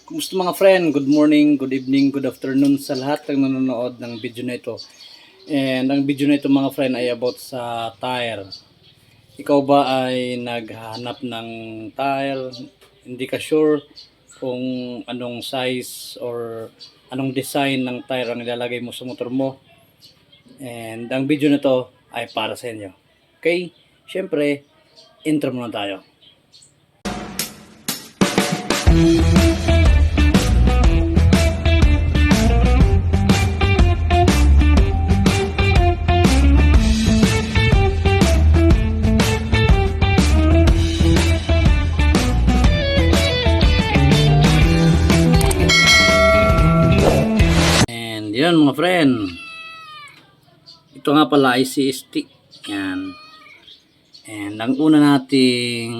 Kumusta mga friend? Good morning, good evening, good afternoon sa lahat ng nanonood ng video na ito. And ang video na ito mga friend ay about sa tire. Ikaw ba ay naghahanap ng tire? Hindi ka sure kung anong size or anong design ng tire ang ilalagay mo sa motor mo. And ang video na ito ay para sa inyo. Okay? Siyempre, intro muna tayo. Yan mga friend, ito nga pala ay CST. Yan. And ang una nating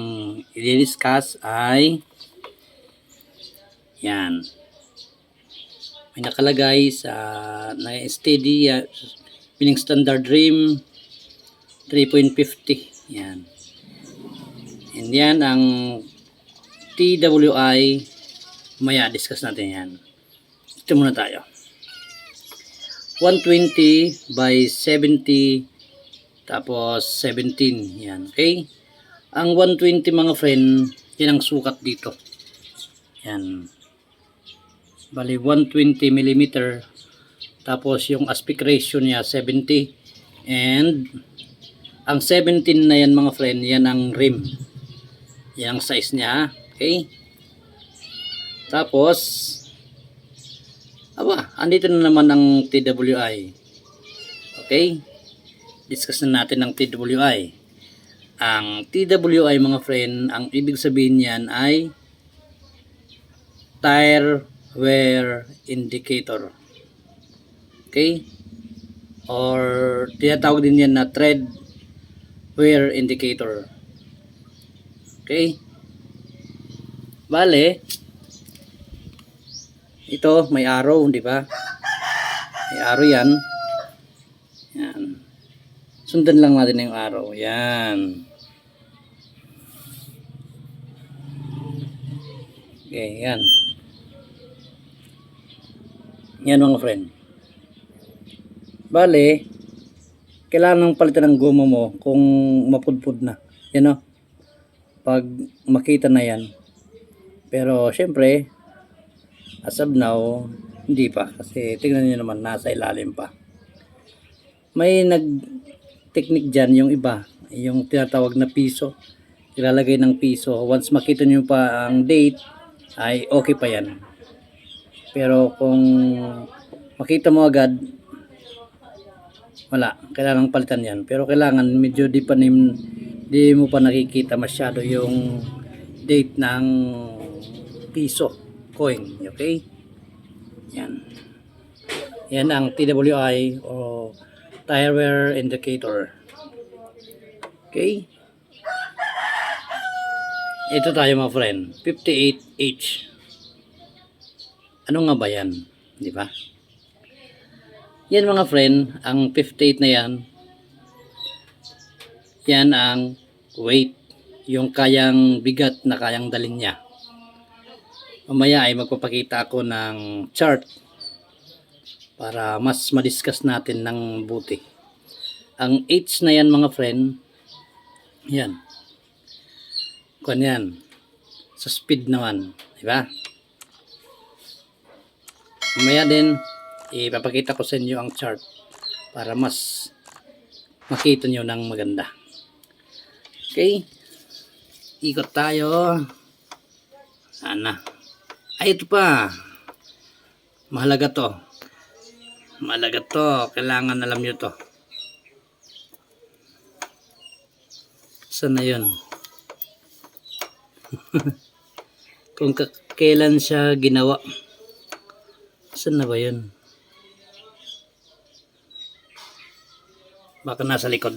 i-discuss ay yan. May nakalagay sa steady meaning standard rim 3.50. Yan. And yan ang TWI. Maya discuss natin yan. Ito muna tayo. 120 by 70 tapos 17. Yan, okay? Ang 120 mga friend, yan ang sukat dito. Yan. Bali 120 mm. Tapos yung aspect ratio niya 70. And ang 17 na yan mga friend, yan ang rim. Yan ang size niya, okay? Tapos andito na naman ang TWI. Okay? Discuss na natin ang TWI. Ang TWI mga friend, ang ibig sabihin niyan ay tire wear indicator. Okay? Or tinatawag din yan na tread wear indicator. Okay? Bale, ito may arrow, di ba? May arrow yan. Yan. Sundan lang natin yung arrow. Yan. Okay, yan. Yan mga friend. Bale, kailangan palitan ng goma mo kung mapudpud na. Yan o. Pag makita na yan. Pero syempre, as of now, hindi pa. Kasi tingnan nyo naman, nasa ilalim pa. May nag-technique dyan, yung iba. Yung tinatawag na piso. Ilalagay ng piso. Once makita nyo pa ang date, ay okay pa yan. Pero kung makita mo agad, wala. Kailangan palitan yan. Pero kailangan medyo di mo pa nakikita masyado yung date ng piso. Coin, okay? Yan. Yan ang TWI o tire wear indicator. Okay? Ito tayo mga friend, 58H. Ano nga ba yan? Di ba? Yan mga friend, ang 58 na yan, yan ang weight, yung kayang bigat na kayang dalhin niya. Mamaya ay magpapakita ako ng chart para mas ma-discuss natin ng buti. Ang H na yan mga friend, yan. Kuan yan. Sa speed naman, di ba? Mamaya din ipapakita ko sa inyo ang chart para mas makita nyo ng maganda. Okay? Ikot tayo. Sana. Ay, ito pa. Mahalaga to. Mahalaga to. Kailangan alam nyo to. Saan na yun? Kung kailan siya ginawa. Saan na ba yun? Baka nasa likod.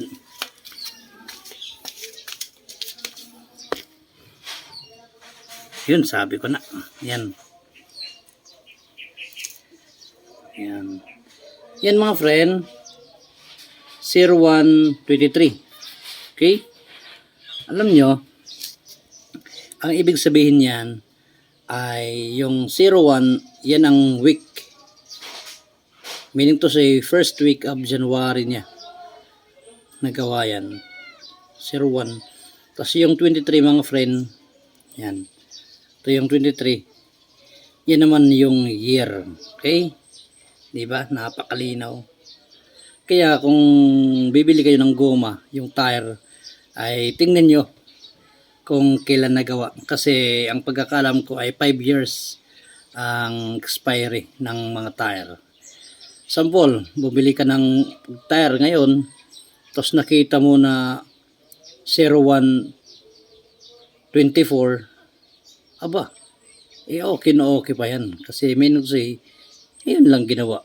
Yun, sabi ko na. Yan. Yan. Yan mga friend. 0123. Okay? Alam nyo, ang ibig sabihin yan, ay yung 01, yan ang week. Meaning to say, first week of January niya nagawa yan. 01. Tapos yung 23 mga friend, yan. Ito yung 23. Yan naman yung year. Okay? Diba? Napakalinaw. Kaya kung bibili kayo ng goma, yung tire, ay tingnan nyo kung kailan nagawa. Kasi ang pagkakalam ko ay 5 years ang expiry ng mga tire. Sample, bumili ka ng tire ngayon, tapos nakita mo na 01/24, aba, okay na okay pa yan. Kasi may say, yun lang ginawa.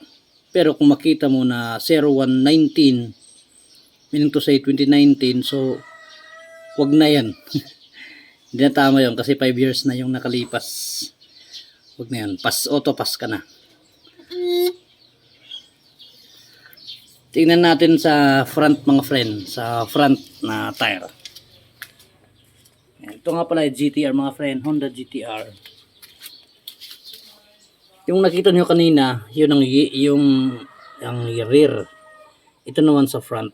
Pero kung makita mo na 01/19, meaning to say 2019, so wag na yan. Hindi na tama yun kasi 5 years na yung nakalipas. Wag na yan. Auto pass ka na. Tingnan natin sa front mga friend. Sa front na tire. Ito nga pala yung GTR mga friend. Honda GTR. Yung nakita nyo kanina, yun ang rear. Ito naman sa front.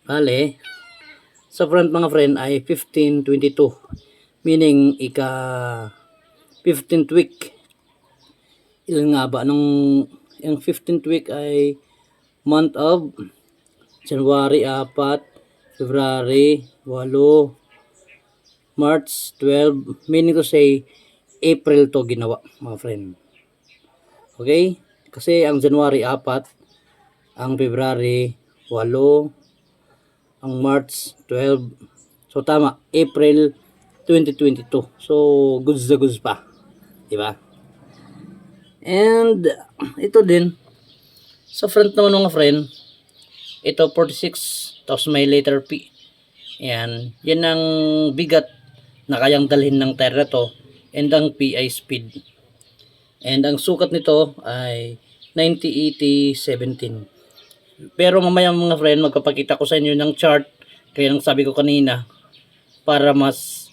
Bale, sa front mga friend ay 1522. Meaning, 15th week. Ilan nga ba? Yung 15th week ay month of January 4, February 8, March 12, meaning to say April to ginawa mga friend. Okay? Kasi ang January 4, ang February 8, ang March 12. So tama, April 2022. So goods na goods pa. Diba? And ito din sa front naman mga friend, ito 46, tapos may letter P. Yan ang bigat na kayang dalhin ng tire na to, and ang P ay speed. And ang sukat nito ay 90/80/17. Pero mamaya mga friend, magpapakita ko sa inyo ng chart, kaya nang sabi ko kanina, para mas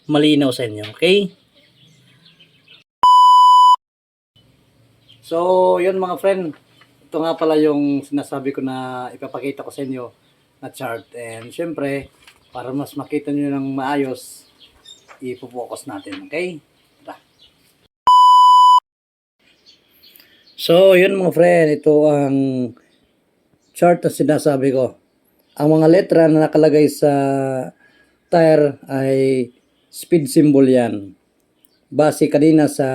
malinaw sa inyo. Okay? So, yun mga friend. Ito nga pala yung sinasabi ko na ipapakita ko sa inyo na chart. And syempre, para mas makita nyo ng maayos, ipo-focus natin. Okay? Tara. So, yun mga friend. Ito ang chart na sinasabi ko. Ang mga letra na nakalagay sa tire ay speed symbol yan. Base kanina sa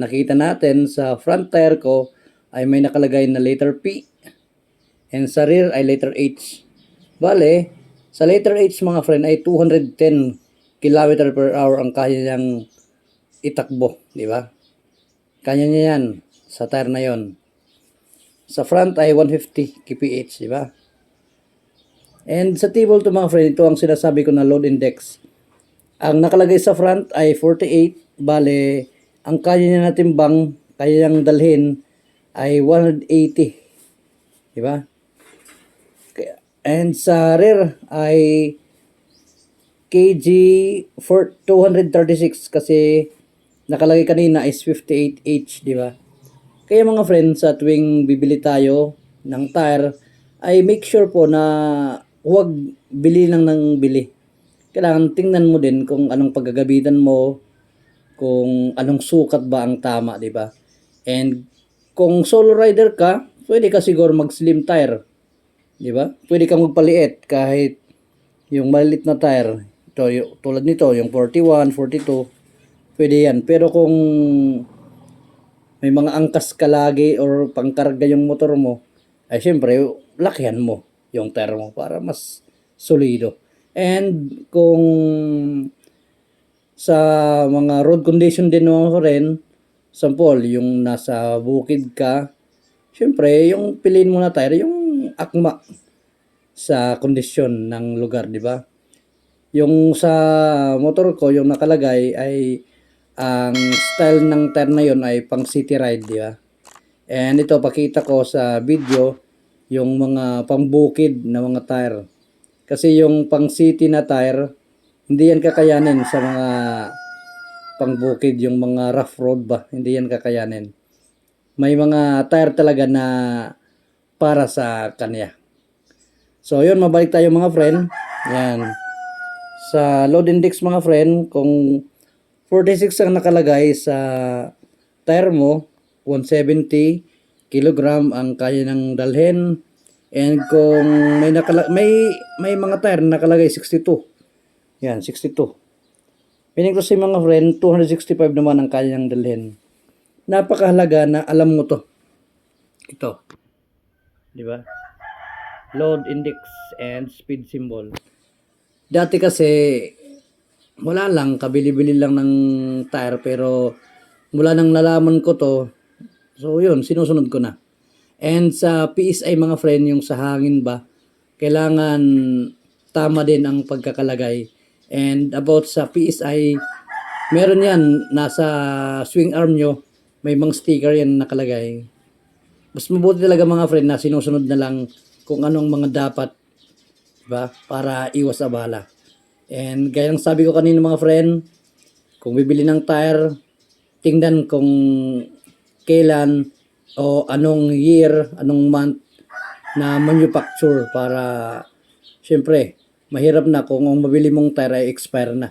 nakita natin sa front tire ko, ay may nakalagay na letter P, and sa rear ay letter H. Bale, sa letter H mga friend ay 210 km/h ang kaya niyang itakbo, di ba? Kanya niya yan sa tire na yon. Sa front ay 150 kph, di ba? And sa table to mga friend, ito ang sinasabi ko na load index. Ang nakalagay sa front ay 48, bale, ang kaya niya natin bang, kaya niyang dalhin ay 180. Diba? And sa rear ay kg 236 kasi nakalagay kanina is 58H, diba? Kaya mga friends, sa tuwing bibili tayo ng tire, ay make sure po na huwag bili lang ng bili. Kailangan tingnan mo din kung anong paggagabitan mo, kung anong sukat ba ang tama, diba? And kung solo rider ka, pwede ka siguro mag-slim tire. Di ba? Pwede kang magpaliit kahit yung maliit na tire. Ito, tulad nito, yung 41, 42, pwede yan. Pero kung may mga angkas ka lagi or pangkarga yung motor mo, ay syempre, lakihan mo yung tire mo para mas solido. And kung sa mga road condition din mo rin, sample, yung nasa bukid ka, syempre, yung piliin mo na tire, yung akma sa kondisyon ng lugar, di ba? Yung sa motor ko, yung nakalagay ay ang style ng tire na yun ay pang city ride, di ba? And ito, pakita ko sa video yung mga pambukid na mga tire. Kasi yung pang city na tire, hindi yan kakayanin sa mga pangbukid, yung mga rough road ba, hindi yan kakayanin. May mga tire talaga na para sa kanya. So yun, mabalik tayo mga friend. Yan. Sa load index mga friend, kung 46 ang nakalagay sa tire mo, 170 kilogram ang kaya ng dalhin. And kung may mga tire na nakalagay 62. Yan, 62. Meaning to say mga friend, 265 naman ang kaya ng dalhin. Napakahalaga na alam mo to. Ito. Di ba? Load index and speed symbol. Dati kasi wala lang, kabili-bili lang ng tire, pero mula nang nalaman ko to, so yun, sinusunod ko na. And sa PSI mga friend, yung sa hangin ba, kailangan tama din ang pagkakalagay. And about sa PSI, meron yan, nasa swing arm nyo, may mga sticker yan nakalagay. Mas mabuti talaga mga friend na sinusunod na lang kung anong mga dapat, diba? Para iwas abala. And gaya ng sabi ko kanina mga friend, kung bibili ng tire, tingnan kung kailan o anong year, anong month na manufacture, para syempre mahirap na kung ang mabili mong tire ay expire na.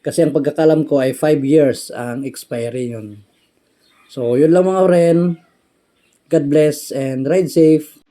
Kasi ang pagkakalam ko ay 5 years ang expiry yun. So yun lang mga friend. God bless and ride safe.